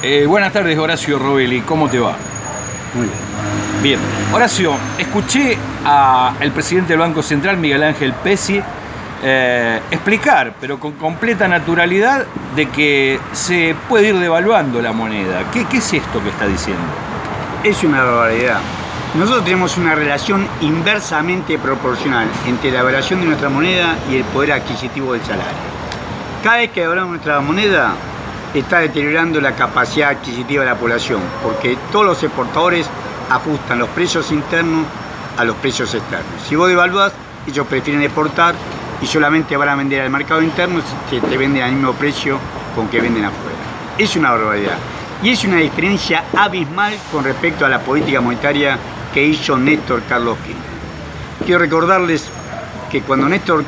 Buenas tardes, Horacio Robelli, ¿cómo te va? Muy bien. Bien. Horacio, escuché al presidente del Banco Central, Miguel Ángel Pecci, explicar, pero con completa naturalidad, de que se puede ir devaluando la moneda. ¿Qué es esto que está diciendo? Es una barbaridad. Nosotros tenemos una relación inversamente proporcional entre la variación de nuestra moneda y el poder adquisitivo del salario. Cada vez que devaluamos nuestra moneda, está deteriorando la capacidad adquisitiva de la población, porque todos los exportadores ajustan los precios internos a los precios externos. Si vos devaluás, ellos prefieren exportar y solamente van a vender al mercado interno si te venden al mismo precio con que venden afuera. Es una barbaridad. Y es una diferencia abismal con respecto a la política monetaria que hizo Néstor Carlos Kirchner. Quiero recordarles que cuando Néstor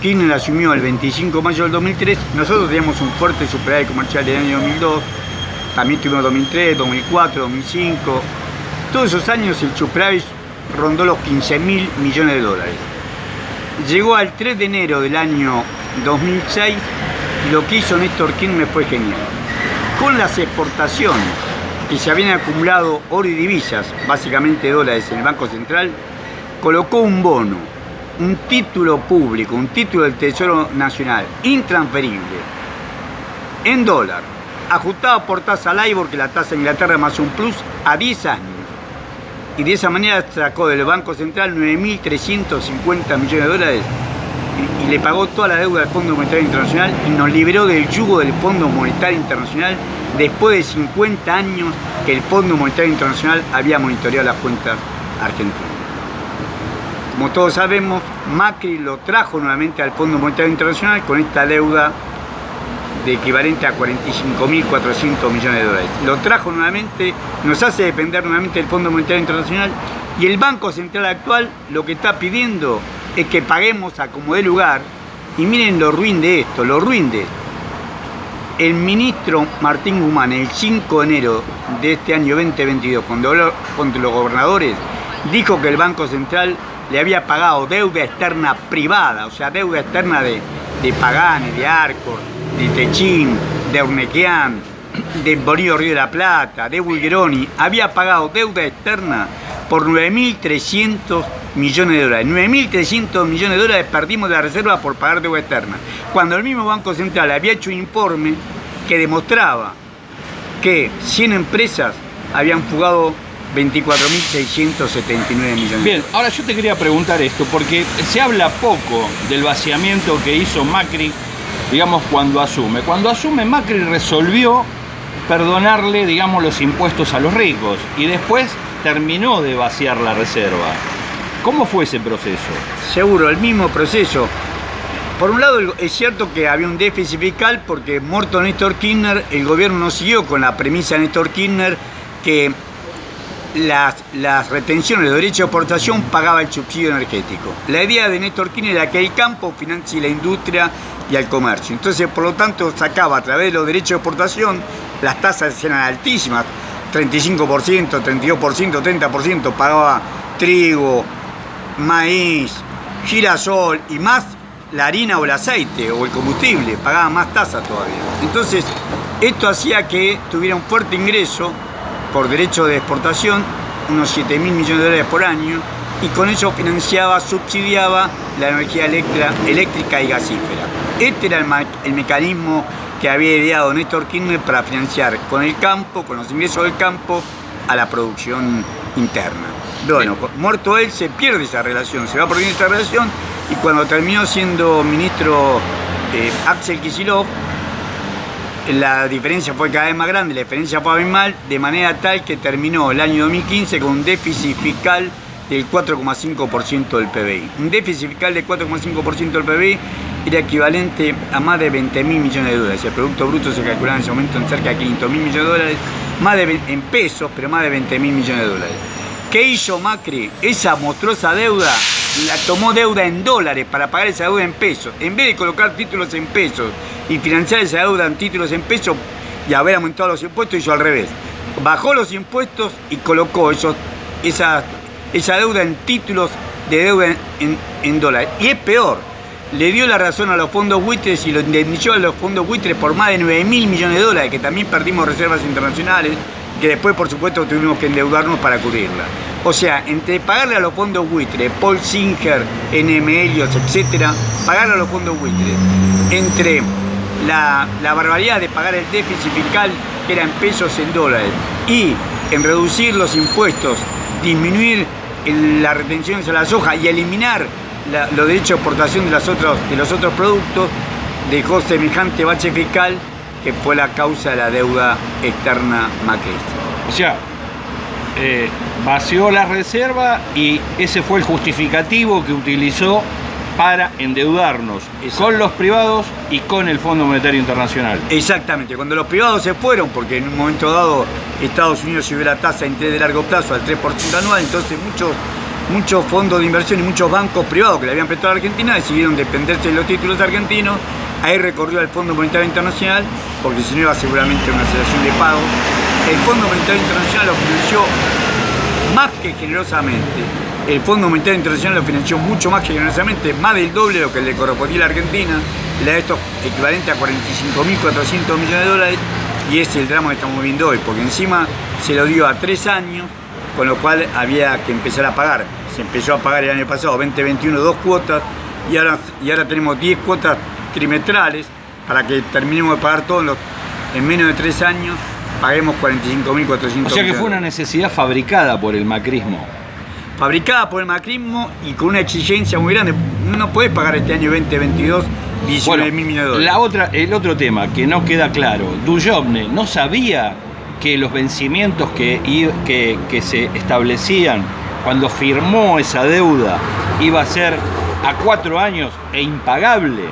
Kirchner asumió el 25 de mayo del 2003, nosotros teníamos un fuerte superávit comercial del año 2002, también tuvimos 2003, 2004, 2005. Todos esos años el superávit rondó los 15.000 millones de dólares. Llegó al 3 de enero del año 2006 y lo que hizo Néstor Kirchner fue genial. Con las exportaciones que se habían acumulado oro y divisas, básicamente dólares, en el Banco Central, colocó un bono, un título público, un título del Tesoro Nacional, intransferible, en dólar, ajustado por tasa LIBOR, que la tasa de Inglaterra más un plus, a 10 años. Y de esa manera sacó del Banco Central 9.350 millones de dólares y le pagó toda la deuda del Fondo Monetario Internacional y nos liberó del yugo del Fondo Monetario Internacional después de 50 años que el Fondo Monetario Internacional había monitoreado las cuentas argentinas. Como todos sabemos, Macri lo trajo nuevamente al Fondo Monetario Internacional con esta deuda de equivalente a 45.400 millones de dólares. Lo trajo nuevamente, nos hace depender nuevamente del Fondo Monetario Internacional, y el Banco Central actual lo que está pidiendo es que paguemos a como dé lugar. Y miren lo ruin de esto, El ministro Martín Guzmán, el 5 de enero de este año 2022, cuando habló contra los gobernadores, dijo que el Banco Central le había pagado deuda externa privada, o sea, deuda externa de Pagani, de Arcor, de Techín, de Urnequian, de Bonillo Río de la Plata, de Bulgeroni. Había pagado deuda externa por 9.300 millones de dólares. 9.300 millones de dólares perdimos de la reserva por pagar deuda externa, cuando el mismo Banco Central había hecho un informe que demostraba que 100 empresas habían fugado 24.679 millones de dólares. Bien, ahora yo te quería preguntar esto, porque se habla poco del vaciamiento que hizo Macri, digamos, cuando asume. Cuando asume, Macri resolvió perdonarle, digamos, los impuestos a los ricos y después terminó de vaciar la reserva. ¿Cómo fue ese proceso? Seguro, el mismo proceso. Por un lado, es cierto que había un déficit fiscal porque, muerto Néstor Kirchner, el gobierno no siguió con la premisa de Néstor Kirchner que las retenciones de derecho de exportación pagaba el subsidio energético. La idea de Néstor Kirchner era que el campo financie la industria y al comercio. Entonces, por lo tanto, sacaba a través de los derechos de exportación, las tasas eran altísimas, 35%, 32%, 30%, pagaba trigo, maíz, girasol y más la harina o el aceite o el combustible, pagaba más tasas todavía. Entonces, esto hacía que tuviera un fuerte ingreso por derecho de exportación, unos 7.000 millones de dólares por año, y con eso financiaba, subsidiaba la energía eléctrica y gasífera. Este era el mecanismo que había ideado Néstor Kirchner para financiar con el campo, con los ingresos del campo, a la producción interna. Bueno, muerto él, se pierde esa relación, se va perdiendo esa relación, y cuando terminó siendo ministro Axel Kicillof, la diferencia fue cada vez más grande, la diferencia fue abismal, de manera tal que terminó el año 2015 con un déficit fiscal del 4,5% del PBI. Un déficit fiscal del 4,5% del PBI era equivalente a más de 20.000 millones de dólares. El Producto Bruto se calculaba en ese momento en cerca de 500.000 millones de dólares, en pesos, pero más de 20.000 millones de dólares. ¿Qué hizo Macri? Esa monstruosa deuda, la tomó deuda en dólares para pagar esa deuda en pesos. En vez de colocar títulos en pesos y financiar esa deuda en títulos en pesos y haber aumentado los impuestos, hizo al revés. Bajó los impuestos y colocó esa deuda en títulos de deuda en dólares. Y es peor, le dio la razón a los fondos buitres y lo indemnizó a los fondos buitres por más de 9.000 millones de dólares, que también perdimos reservas internacionales, que después, por supuesto, tuvimos que endeudarnos para cubrirla. O sea, entre pagarle a los fondos buitres, Paul Singer, NM Helios, etcétera, pagarle a los fondos buitres, entre la barbaridad de pagar el déficit fiscal, que era en pesos, en dólares, y en reducir los impuestos, disminuir las retenciones a la soja y eliminar los derechos de exportación de los otros productos, dejó semejante bache fiscal que fue la causa de la deuda externa macrista. O sea, vació la reserva y ese fue el justificativo que utilizó para endeudarnos con los privados y con el Fondo Monetario Internacional. Exactamente, cuando los privados se fueron, porque en un momento dado Estados Unidos subió la tasa de interés de largo plazo al 3% anual, entonces muchos fondos de inversión y muchos bancos privados que le habían prestado a la Argentina decidieron dependerse de los títulos argentinos. Ahí recorrió al Fondo Monetario Internacional, porque si no iba seguramente a una aceleración de pago. El Fondo Monetario Internacional lo financió más que generosamente. El Fondo Monetario Internacional lo financió mucho más que generosamente, más del doble de lo que le correspondía a la Argentina, le da esto equivalente a 45.400 millones de dólares, y es el drama que estamos viendo hoy, porque encima se lo dio a 3 años, con lo cual había que empezar a pagar. Se empezó a pagar el año pasado, 2021, 2 cuotas, y ahora tenemos 10 cuotas trimestrales para que terminemos de pagar todo en menos de 3 años, paguemos 45.400. O sea que fue una necesidad fabricada por el macrismo. Fabricada por el macrismo y con una exigencia muy grande. No podés pagar este año 2022 19.000 millones de dólares. El otro tema que no queda claro, Duhovne no sabía que los vencimientos que se establecían cuando firmó esa deuda iba a ser a 4 años e impagable.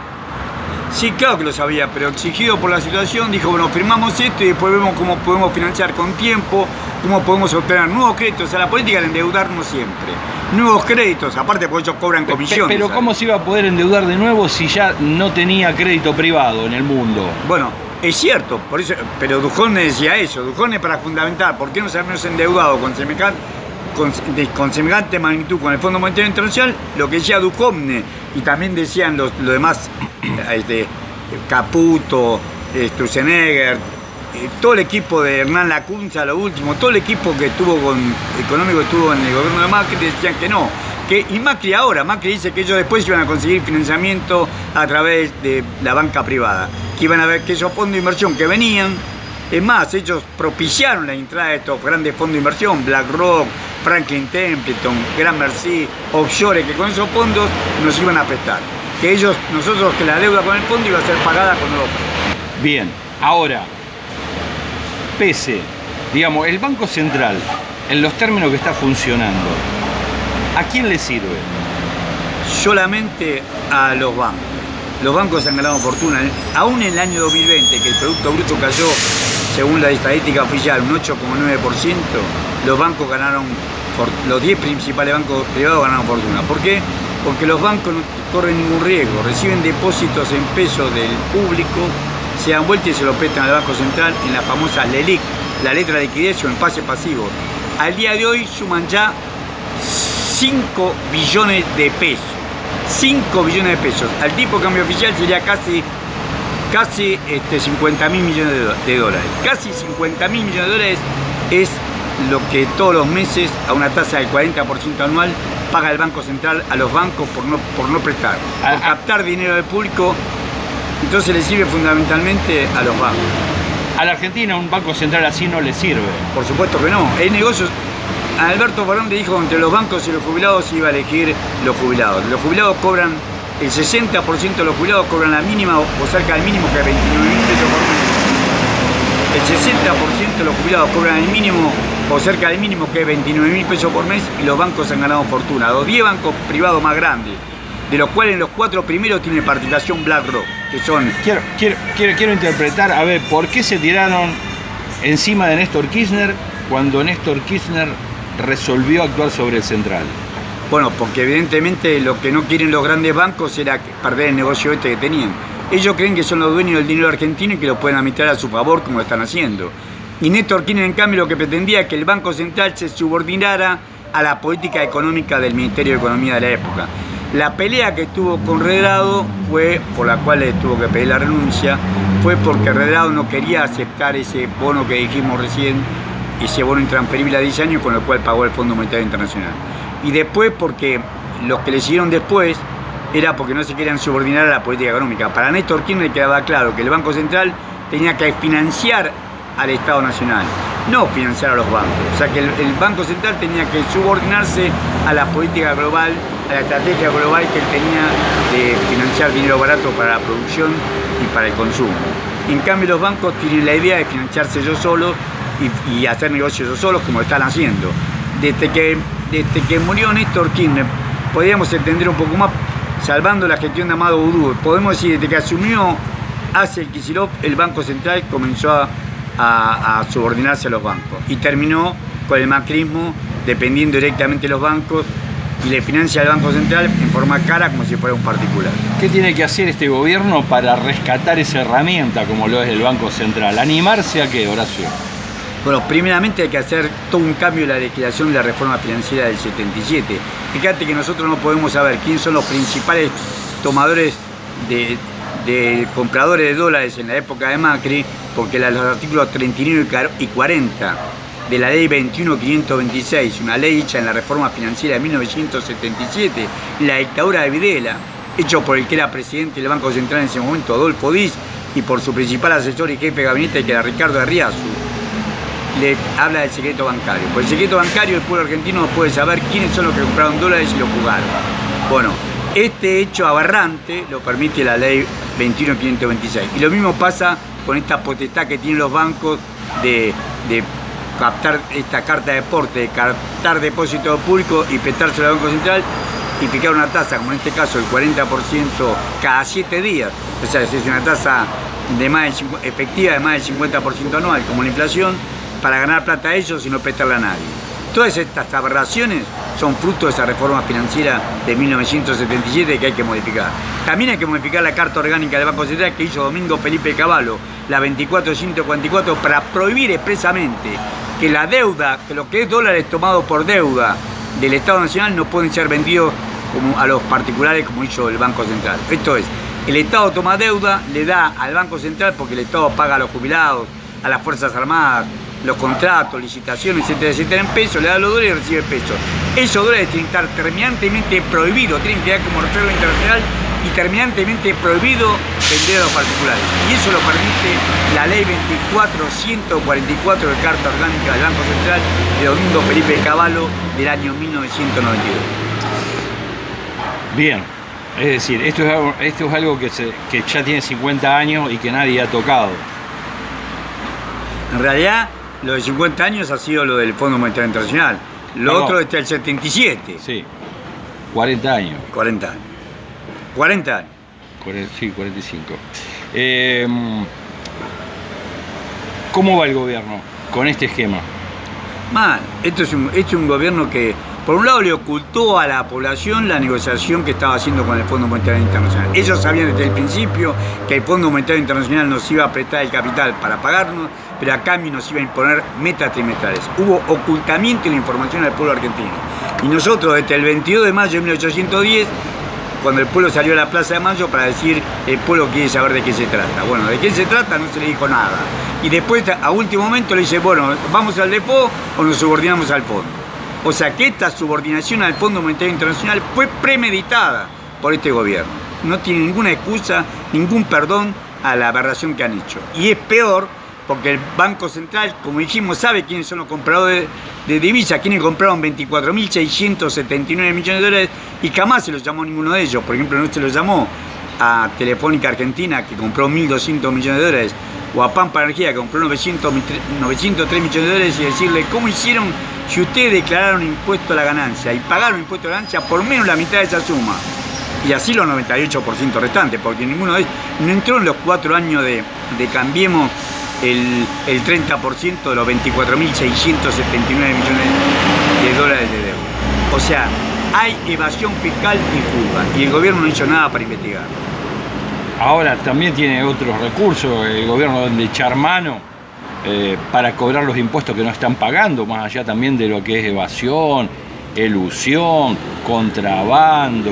Sí, claro que lo sabía, pero exigido por la situación, dijo, bueno, firmamos esto y después vemos cómo podemos financiar con tiempo, cómo podemos obtener nuevos créditos. O sea, la política de endeudarnos siempre. Nuevos créditos, aparte porque ellos cobran comisiones. Pero ¿cómo se iba a poder endeudar de nuevo si ya no tenía crédito privado en el mundo? Bueno, es cierto, por eso, pero Duhovne decía eso. Duhovne, para fundamentar por qué nos habíamos endeudado con semejante magnitud con el Fondo Monetario Internacional, lo que decía Duhovne, y también decían los demás, Caputo, Sturzenegger, todo el equipo de Hernán Lacunza, lo último, todo el equipo que estuvo económico estuvo en el gobierno de Macri, decían que no. Y Macri dice que ellos después iban a conseguir financiamiento a través de la banca privada, que iban a ver que esos fondos de inversión que venían, es más, ellos propiciaron la entrada de estos grandes fondos de inversión, BlackRock, Franklin Templeton, Grand Mercy, Offshore, que con esos fondos nos iban a prestar. Nosotros que la deuda con el fondo iba a ser pagada con nuevos fondos. Bien, ahora, digamos, el Banco Central, en los términos que está funcionando, ¿a quién le sirve? Solamente a los bancos. Los bancos han ganado fortuna. Aún en el año 2020, que el Producto Bruto cayó, según la estadística oficial, un 8,9%, los bancos ganaron, los 10 principales bancos privados ganaron fortuna. ¿Por qué? Porque los bancos no corren ningún riesgo, reciben depósitos en pesos del público, se dan vuelta y se lo prestan al Banco Central en la famosa LELIQ, la letra de liquidez o en pase pasivo. Al día de hoy suman ya 5 billones de pesos. 5 billones de pesos. Al tipo de cambio oficial sería casi 50.000 millones de dólares. Casi 50.000 millones de dólares es lo que todos los meses, a una tasa del 40% anual, paga el Banco Central a los bancos por no prestar, por captar dinero del público. Entonces le sirve fundamentalmente a los bancos. A la Argentina un Banco Central así no le sirve. Por supuesto que no. El negocio... Alberto Fernández dijo que entre los bancos y los jubilados iba a elegir los jubilados. Los jubilados cobran, el 60% de los jubilados cobran la mínima o cerca del mínimo, que es 29.000 pesos por mes. El 60% de los jubilados cobran el mínimo o cerca del mínimo, que es 29.000 pesos por mes, y los bancos han ganado fortuna. Los 10 bancos privados más grandes, de los cuales los 4 primeros tienen participación BlackRock, que son... Quiero interpretar, a ver, ¿por qué se tiraron encima de Néstor Kirchner cuando Néstor Kirchner resolvió actuar sobre el Central? Bueno, porque evidentemente lo que no quieren los grandes bancos era perder el negocio este que tenían. Ellos creen que son los dueños del dinero argentino y que lo pueden administrar a su favor, como lo están haciendo. Y Néstor Kirchner, en cambio, lo que pretendía es que el Banco Central se subordinara a la política económica del Ministerio de Economía de la época. La pelea que tuvo con Redrado fue, por la cual le tuvo que pedir la renuncia, fue porque Redrado no quería aceptar ese bono que dijimos recién, ese bono intransferible a 10 años, con el cual pagó el Fondo Monetario Internacional. Y después porque los que le siguieron después era porque no se querían subordinar a la política económica. Para Néstor Kirchner quedaba claro que el Banco Central tenía que financiar al Estado Nacional, no financiar a los bancos. O sea que el Banco Central tenía que subordinarse a la política global, a la estrategia global que él tenía de financiar dinero barato para la producción y para el consumo. En cambio los bancos tienen la idea de financiarse ellos solos y hacer negocios ellos solos, como están haciendo. Desde que murió Néstor Kirchner, podríamos entender un poco más, salvando la gestión de Amado Boudou, podemos decir, desde que asumió Axel Kicillof, el Banco Central comenzó a subordinarse a los bancos y terminó con el macrismo dependiendo directamente de los bancos y le financia al Banco Central en forma cara como si fuera un particular. ¿Qué tiene que hacer este gobierno para rescatar esa herramienta como lo es el Banco Central? ¿Animarse a qué, Horacio? Bueno, primeramente hay que hacer todo un cambio en la legislación de la reforma financiera del 77. Fíjate que nosotros no podemos saber quiénes son los principales tomadores de compradores de dólares en la época de Macri, porque los artículos 39 y 40 de la ley 21.526, una ley hecha en la reforma financiera de 1977, en la dictadura de Videla, hecho por el que era presidente del Banco Central en ese momento, Adolfo Diz, y por su principal asesor y jefe de gabinete, que era Ricardo Arriazu, le habla del secreto bancario. Por el secreto bancario el pueblo argentino no puede saber quiénes son los que compraron dólares y los jugaron. Bueno, este hecho aberrante lo permite la ley 21.526. Y lo mismo pasa con esta potestad que tienen los bancos de captar esta carta de aporte, de captar depósitos públicos y prestárselo al Banco Central y fijar una tasa, como en este caso el 40% cada 7 días. O sea, es una tasa efectiva de más del 50% anual, como la inflación, para ganar plata a ellos y no prestarla a nadie. Todas estas aberraciones son fruto de esa reforma financiera de 1977 que hay que modificar. También hay que modificar la Carta Orgánica del Banco Central que hizo Domingo Felipe Cavallo, la 24.144, para prohibir expresamente que la deuda, que lo que es dólares tomados por deuda del Estado Nacional no pueden ser vendidos como a los particulares como hizo el Banco Central. Esto es, el Estado toma deuda, le da al Banco Central porque el Estado paga a los jubilados, a las Fuerzas Armadas, los contratos, licitaciones, etcétera, etcétera, en pesos, le da los dólares y recibe pesos. Esos dólares tienen que estar terminantemente prohibidos, tienen que quedar como reserva internacional y terminantemente prohibido vender a los particulares. Y eso lo permite la ley 24.144 de Carta Orgánica del Banco Central de Domingo Felipe Cavallo del año 1992. Bien, es decir, esto es algo que ya tiene 50 años y que nadie ha tocado. En realidad, lo de 50 años ha sido lo del Fondo Monetario Internacional. Lo otro es el 77. Sí, 40 años. 40 años. 40 años. Sí, 45. ¿Cómo va el gobierno con este esquema? Mal. Esto es un gobierno que, por un lado, le ocultó a la población la negociación que estaba haciendo con el Fondo Monetario Internacional. Ellos sabían desde el principio que el Fondo Monetario Internacional nos iba a prestar el capital para pagarnos, pero a cambio nos iba a imponer metas trimestrales. Hubo ocultamiento de la información al pueblo argentino. Y nosotros, desde el 22 de mayo de 1810, cuando el pueblo salió a la Plaza de Mayo para decir el pueblo quiere saber de qué se trata. Bueno, de qué se trata no se le dijo nada. Y después, a último momento, le dice, bueno, ¿vamos al depósito o nos subordinamos al fondo? O sea que esta subordinación al Fondo Monetario Internacional fue premeditada por este gobierno. No tiene ninguna excusa, ningún perdón a la aberración que han hecho. Y es peor porque el Banco Central, como dijimos, sabe quiénes son los compradores de divisas, quienes compraron 24.679 millones de dólares y jamás se los llamó ninguno de ellos. Por ejemplo, no se los llamó a Telefónica Argentina, que compró 1.200 millones de dólares, o a Pampa Energía, que compró 903 millones de dólares, y decirle, ¿cómo hicieron si ustedes declararon impuesto a la ganancia y pagaron impuesto a la ganancia por menos la mitad de esa suma? Y así los 98% restantes, porque ninguno de ellos no entró en los 4 años de Cambiemos el 30% de los 24.679 millones de dólares de deuda. O sea, hay evasión fiscal y fuga, y el gobierno no hizo nada para investigar. Ahora también tiene otros recursos, el gobierno de echar mano para cobrar los impuestos que no están pagando, más allá también de lo que es evasión, elusión, contrabando,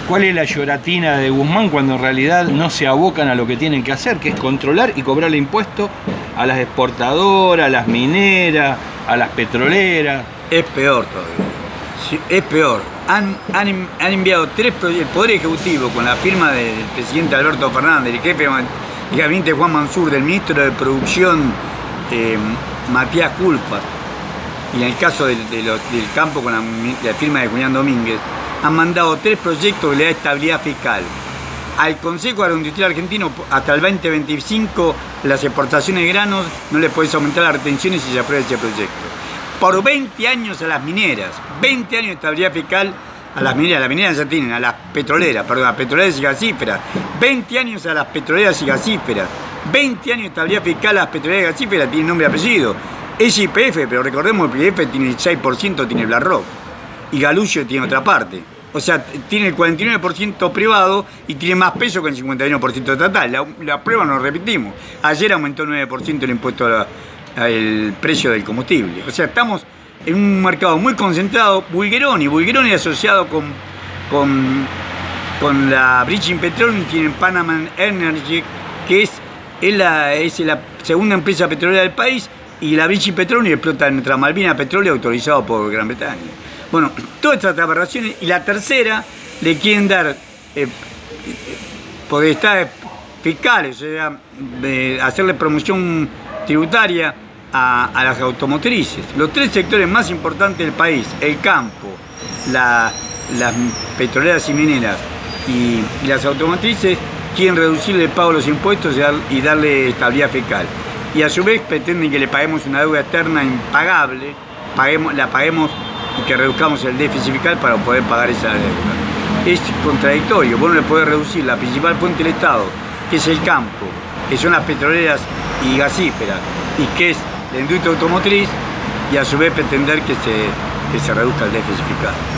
¿Cuál es la lloratina de Guzmán cuando en realidad no se abocan a lo que tienen que hacer, que es controlar y cobrarle impuestos a las exportadoras, a las mineras, a las petroleras? Es peor todavía. Sí, es peor. Han enviado 3 proyectos. El Poder Ejecutivo, con la firma del presidente Alberto Fernández, el jefe de gabinete Juan Mansur, del ministro de Producción Matías Culfas, y en el caso del campo con la firma de Julián Domínguez, han mandado 3 proyectos que le da estabilidad fiscal. Al Consejo Agroindustrial Argentino, hasta el 2025, las exportaciones de granos no le podés aumentar las retenciones si se aprueba ese proyecto. Por 20 años a las mineras, 20 años de estabilidad fiscal a las mineras ya tienen, a las petroleras y gasíferas, 20 años a las petroleras y gasíferas, 20 años de estabilidad fiscal a las petroleras y gasíferas, tienen nombre y apellido. Es YPF, pero recordemos que YPF tiene el 6%, tiene BlackRock, y Galuccio tiene otra parte. O sea, tiene el 49% privado y tiene más peso que el 51% estatal. La prueba nos repetimos. Ayer aumentó 9% el impuesto al precio del combustible. O sea, estamos en un mercado muy concentrado. Bulgeroni asociado con la British Petroleum, tienen Panama Energy, que es la segunda empresa petrolera del país, y la British Petroleum explota nuestra Malvinas petróleo autorizado por Gran Bretaña. Bueno, todas estas aberraciones, y la tercera, le quieren dar potestades fiscales, o sea, hacerle promoción tributaria a las automotrices. Los 3 sectores más importantes del país, el campo, las petroleras y mineras y las automotrices, quieren reducirle el pago de los impuestos y darle estabilidad fiscal. Y a su vez pretenden que le paguemos una deuda externa impagable, la paguemos y que reduzcamos el déficit fiscal para poder pagar esa deuda. Es contradictorio. Vos no le podés reducir la principal fuente del Estado, que es el campo, que son las petroleras y gasíferas, y que es la industria automotriz, y a su vez pretender que se reduzca el déficit fiscal.